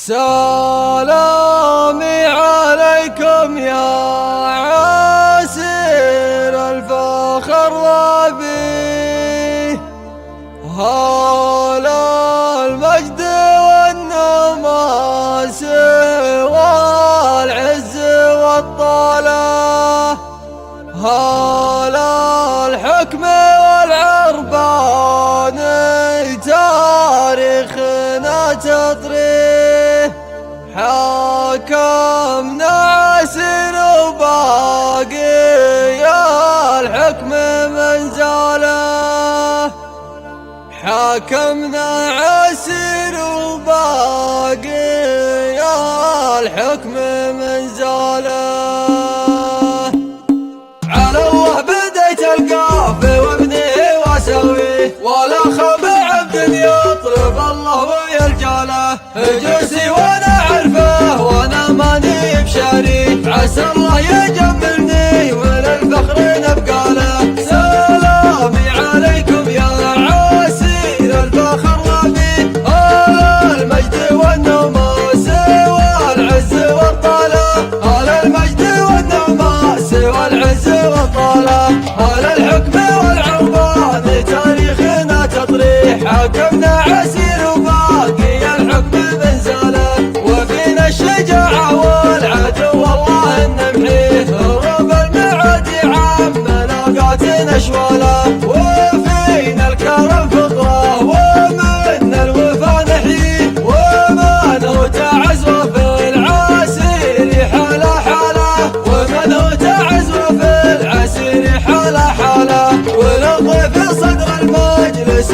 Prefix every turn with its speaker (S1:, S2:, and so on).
S1: سلامي عليكم يا عسير الفخر ضبي، هلا المجد والنماس والعز والطلة، هلا الحكم والعربان تاريخنا تطريه، حاكمنا عسير وباقي الحكم من زاله، حاكمنا عسير وباقي الحكم من زاله. على الله بديت القافي وابنيه واسويه، ولا خاب عبد يطلب الله ويرجاله، جوسي وانا عرفه وانا ماني بشاري، عسى الله يجملني وللفخر نبقى له. سلامي عليكم يا عسير الفخر ضبي، هلا المجد والنماس والعز والطلة، هلا المجد والنماس والعز والطلة، هلا الحكم والعربان تاريخنا تطريح، حاكمنا عسير وباقي الحكم من زاله، وفينا الشجاعة والعدو والله نمحيه، هروب المعاد عام ملاقاتنا اشواله، وفينا الكرم فطره ومن الوفا نحييه، ومن هو تعز وفي العسير حاله حاله، ومن هو تعز وفي العسير حاله حاله، وللضيف صدر المجلس